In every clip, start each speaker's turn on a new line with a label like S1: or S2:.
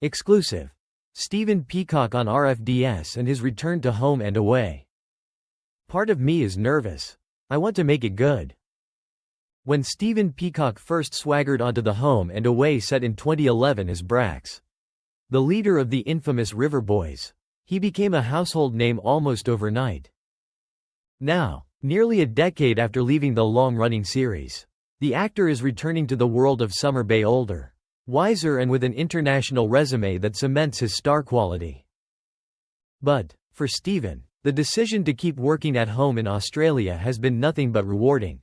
S1: Exclusive. Stephen Peacocke on RFDS and his return to Home and Away. Part of me is nervous. I want to make it good. When Stephen Peacocke first swaggered onto the Home and Away set in 2011 as Brax, the leader of the infamous River Boys, he became a household name almost overnight. Now, nearly a decade after leaving the long-running series, the actor is returning to the world of Summer Bay older, wiser and with an international resume that cements his star quality. But, for Stephen, the decision to keep working at home in Australia has been nothing but rewarding.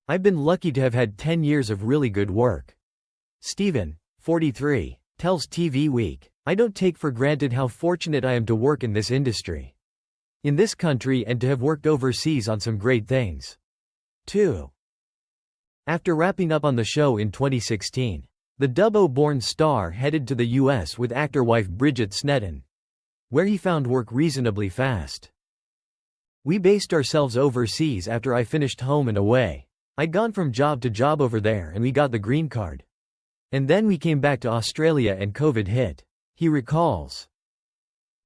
S1: I've been lucky to have had 10 years of really good work. Stephen, 43, tells TV Week, I don't take for granted how fortunate I am to work in this industry, in this country, and to have worked overseas on some great things, too. After wrapping up on the show in 2016, the Dubbo-born star headed to the US with actor-wife Bridget Snedden, where he found work reasonably fast. We based ourselves overseas after I finished Home and Away. I'd gone from job to job over there and we got the green card. And then we came back to Australia and COVID hit, he recalls.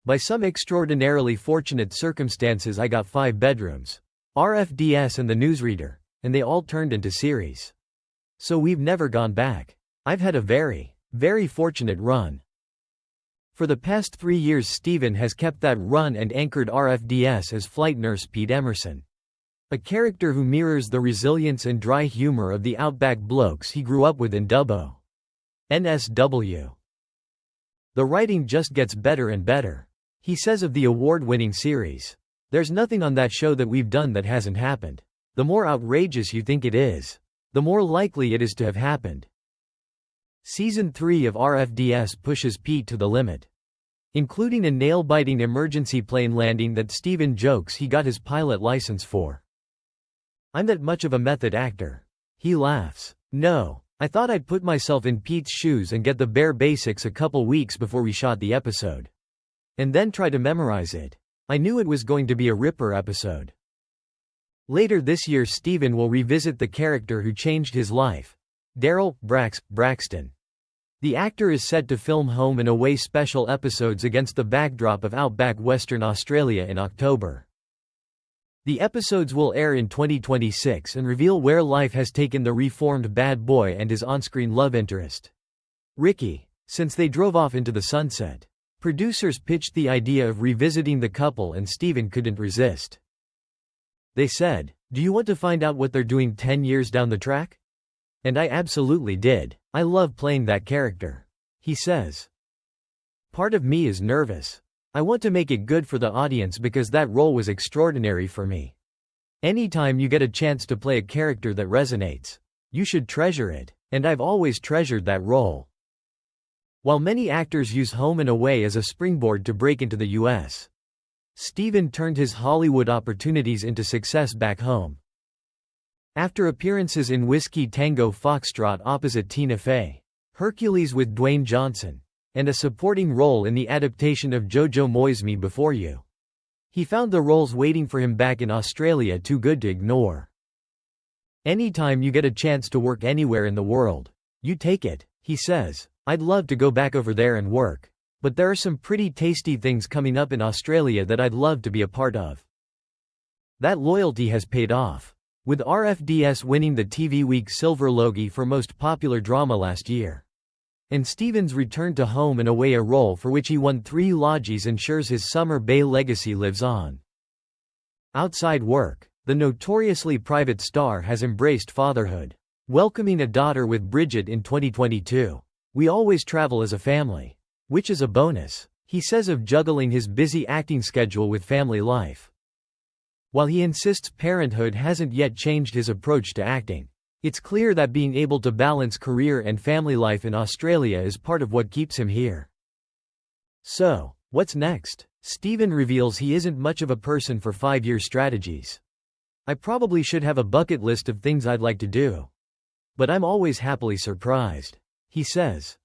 S1: By some extraordinarily fortunate circumstances I got 5 bedrooms, RFDS and the newsreader, and they all turned into series. So we've never gone back. I've had a very, very fortunate run. For the past 3 years Stephen has kept that run and anchored RFDS as flight nurse Pete Emerson, a character who mirrors the resilience and dry humor of the outback blokes he grew up with in Dubbo. NSW. The writing just gets better and better, he says of the award-winning series. There's nothing on that show that we've done that hasn't happened. The more outrageous you think it is, the more likely it is to have happened. Season 3 of RFDS pushes Pete to the limit, including a nail-biting emergency plane landing that Stephen jokes he got his pilot license for. I'm that much of a method actor. He laughs. No, I thought I'd put myself in Pete's shoes and get the bare basics a couple weeks before we shot the episode, and then try to memorize it. I knew it was going to be a ripper episode. Later this year Stephen will revisit the character who changed his life, Daryl Braxton. The actor is set to film Home and Away special episodes against the backdrop of outback Western Australia in October. The episodes will air in 2026 and reveal where life has taken the reformed bad boy and his on-screen love interest, Ricky, since they drove off into the sunset. Producers pitched the idea of revisiting the couple and Stephen couldn't resist. They said, "Do you want to find out what they're doing 10 years down the track?" And I absolutely did. I love playing that character, he says. Part of me is nervous. I want to make it good for the audience because that role was extraordinary for me. Anytime you get a chance to play a character that resonates, you should treasure it, and I've always treasured that role. While many actors use Home and Away as a springboard to break into the US, Stephen turned his Hollywood opportunities into success back home. After appearances in Whiskey Tango Foxtrot opposite Tina Fey, Hercules with Dwayne Johnson, and a supporting role in the adaptation of Jojo Moy's Me Before You, he found the roles waiting for him back in Australia too good to ignore. Anytime you get a chance to work anywhere in the world, you take it, he says. I'd love to go back over there and work, but there are some pretty tasty things coming up in Australia that I'd love to be a part of. That loyalty has paid off, with RFDS winning the TV Week Silver Logie for Most Popular Drama last year. And Stephen's return to Home and Away, a role for which he won 3 Logies, ensures his Summer Bay legacy lives on. Outside work, the notoriously private star has embraced fatherhood, welcoming a daughter with Bridget in 2022. We always travel as a family, which is a bonus, he says of juggling his busy acting schedule with family life. While he insists parenthood hasn't yet changed his approach to acting, it's clear that being able to balance career and family life in Australia is part of what keeps him here. So, what's next? Stephen reveals he isn't much of a person for 5-year strategies. I probably should have a bucket list of things I'd like to do, but I'm always happily surprised, he says.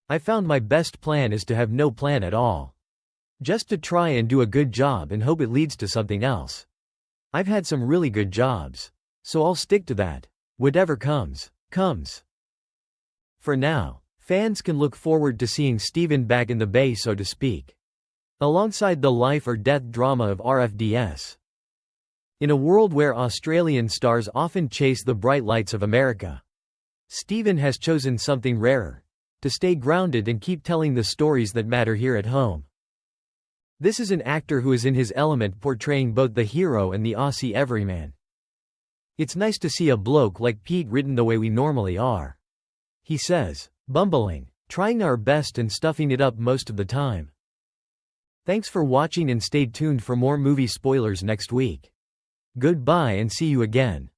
S1: I found my best plan is to have no plan at all. Just to try and do a good job and hope it leads to something else. I've had some really good jobs, so I'll stick to that. Whatever comes, comes. For now, Fans can look forward to seeing Steven back in the Bay, so to speak, alongside the life or death drama of RFDS. In a world where Australian stars often chase the bright lights of America, Steven has chosen something rarer: to stay grounded and keep telling the stories that matter here at home. This is an actor who is in his element, portraying both the hero and the Aussie everyman. "It's nice to see a bloke like Pete written the way we normally are," he says. "Bumbling, trying our best and stuffing it up most of the time." Thanks for watching and stay tuned for more movie spoilers next week. Goodbye and see you again.